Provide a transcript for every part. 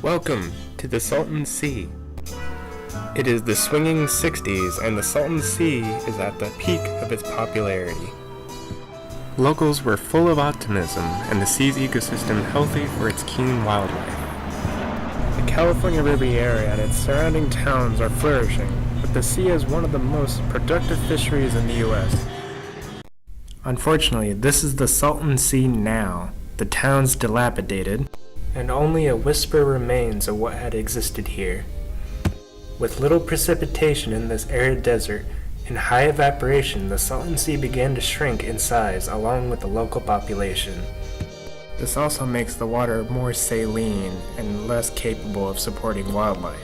Welcome to the Salton Sea. It is the swinging 60s and the Salton Sea is at the peak of its popularity. Locals were full of optimism and the sea's ecosystem healthy for its keen wildlife. The California Riviera and its surrounding towns are flourishing, with the sea as one of the most productive fisheries in the U.S. Unfortunately, this is the Salton Sea now. The town's dilapidated, and only a whisper remains of what had existed here. With little precipitation in this arid desert and high evaporation, the Salton Sea began to shrink in size along with the local population. This also makes the water more saline and less capable of supporting wildlife.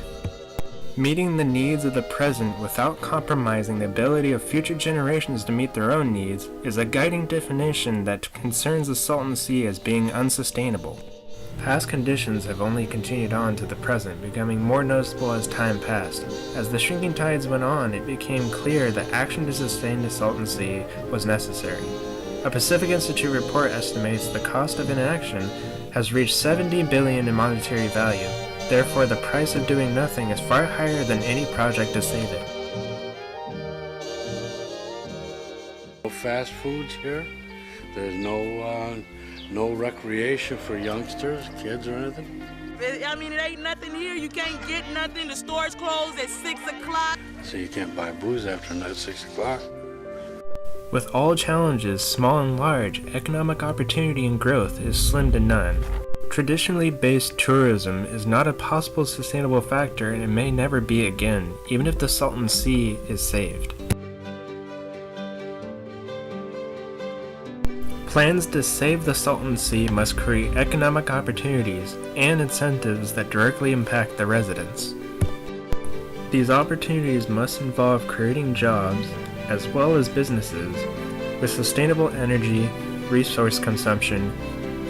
Meeting the needs of the present without compromising the ability of future generations to meet their own needs is a guiding definition that concerns the Salton Sea as being unsustainable. Past conditions have only continued on to the present, becoming more noticeable as time passed. As the shrinking tides went on, it became clear that action to sustain the Salton Sea was necessary. A Pacific Institute report estimates the cost of inaction has reached $70 billion in monetary value. Therefore, the price of doing nothing is far higher than any project to save it. No fast foods here. There's no recreation for youngsters, kids or anything. I mean, it ain't nothing here. You can't get nothing. The store's closed at 6 o'clock. So you can't buy booze after 6 o'clock. With all challenges, small and large, economic opportunity and growth is slim to none. Traditionally based tourism is not a possible sustainable factor and it may never be again, even if the Salton Sea is saved. Plans to save the Salton Sea must create economic opportunities and incentives that directly impact the residents. These opportunities must involve creating jobs as well as businesses with sustainable energy, resource consumption,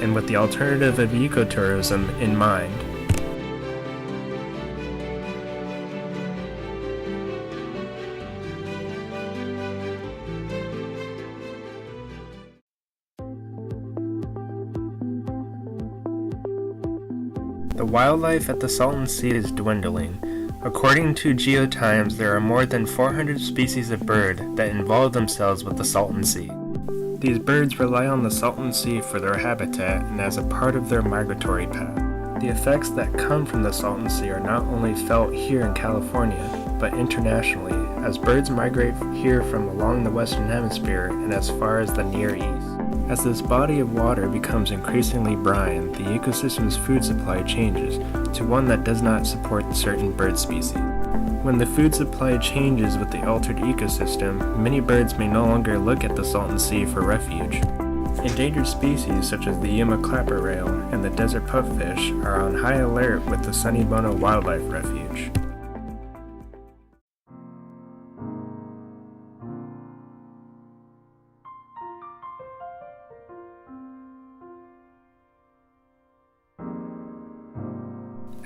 and with the alternative of ecotourism in mind. The wildlife at the Salton Sea is dwindling. According to GeoTimes, there are more than 400 species of bird that involve themselves with the Salton Sea. These birds rely on the Salton Sea for their habitat and as a part of their migratory path. The effects that come from the Salton Sea are not only felt here in California, but internationally, as birds migrate here from along the Western Hemisphere and as far as the Near East. As this body of water becomes increasingly brine, the ecosystem's food supply changes to one that does not support certain bird species. When the food supply changes with the altered ecosystem, many birds may no longer look at the Salton Sea for refuge. Endangered species such as the Yuma clapper rail and the desert pupfish are on high alert with the Sonny Bono Wildlife Refuge.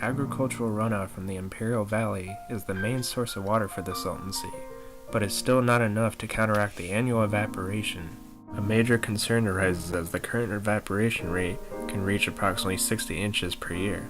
Agricultural runoff from the Imperial Valley is the main source of water for the Salton Sea, but is still not enough to counteract the annual evaporation. A major concern arises as the current evaporation rate can reach approximately 60 inches per year.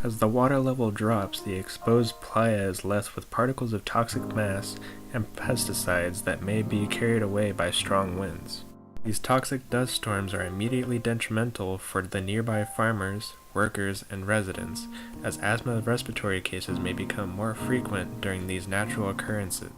As the water level drops, the exposed playa is left with particles of toxic mass and pesticides that may be carried away by strong winds. These toxic dust storms are immediately detrimental for the nearby farmers, workers, and residents, as asthma respiratory cases may become more frequent during these natural occurrences.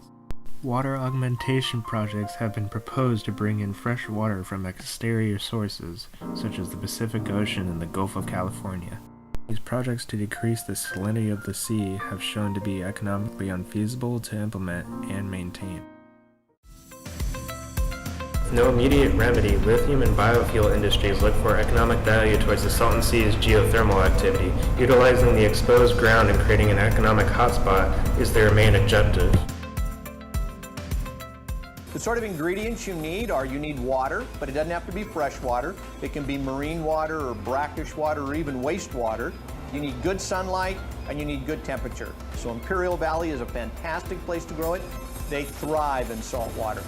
Water augmentation projects have been proposed to bring in fresh water from exterior sources, such as the Pacific Ocean and the Gulf of California. These projects to decrease the salinity of the sea have shown to be economically unfeasible to implement and maintain. With no immediate remedy, lithium and biofuel industries look for economic value towards the Salton Sea's geothermal activity. Utilizing the exposed ground and creating an economic hotspot is their main objective. The sort of ingredients you need are you need water, but it doesn't have to be fresh water. It can be marine water or brackish water or even wastewater. You need good sunlight and you need good temperature. So Imperial Valley is a fantastic place to grow it. They thrive in salt water.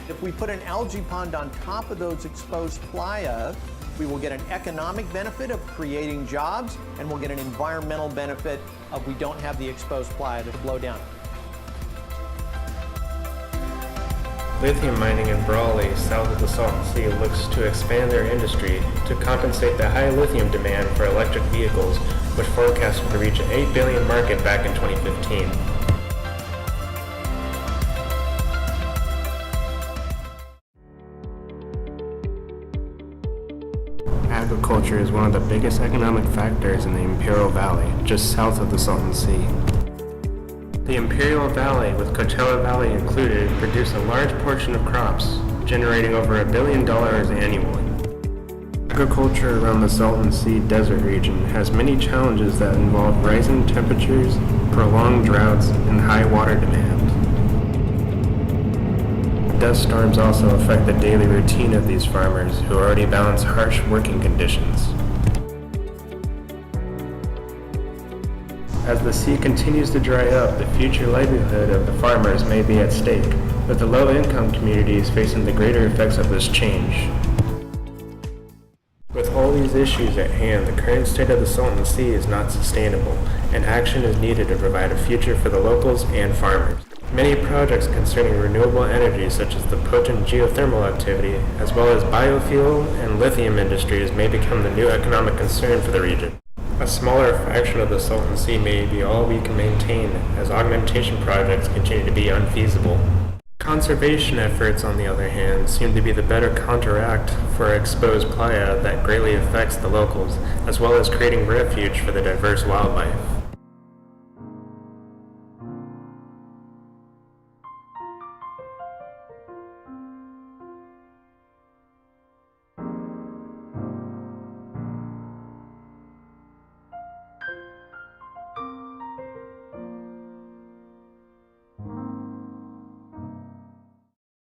If we put an algae pond on top of those exposed playa, we will get an economic benefit of creating jobs, and we'll get an environmental benefit of we don't have the exposed playa to blow down. Lithium mining in Brawley, south of the Salton Sea, looks to expand their industry to compensate the high lithium demand for electric vehicles, which forecasted to reach an $8 billion market back in 2015. Agriculture is one of the biggest economic factors in the Imperial Valley, just south of the Salton Sea. The Imperial Valley, with Coachella Valley included, produce a large portion of crops, generating over $1 billion annually. Agriculture around the Salton Sea desert region has many challenges that involve rising temperatures, prolonged droughts, and high water demand. Dust storms also affect the daily routine of these farmers, who already balance harsh working conditions. As the sea continues to dry up, the future livelihood of the farmers may be at stake, with the low-income communities facing the greater effects of this change. With all these issues at hand, the current state of the Salton Sea is not sustainable, and action is needed to provide a future for the locals and farmers. Many projects concerning renewable energy, such as the potent geothermal activity, as well as biofuel and lithium industries, may become the new economic concern for the region. A smaller fraction of the Salton Sea may be all we can maintain, as augmentation projects continue to be unfeasible. Conservation efforts, on the other hand, seem to be the better counteract for exposed playa that greatly affects the locals, as well as creating refuge for the diverse wildlife.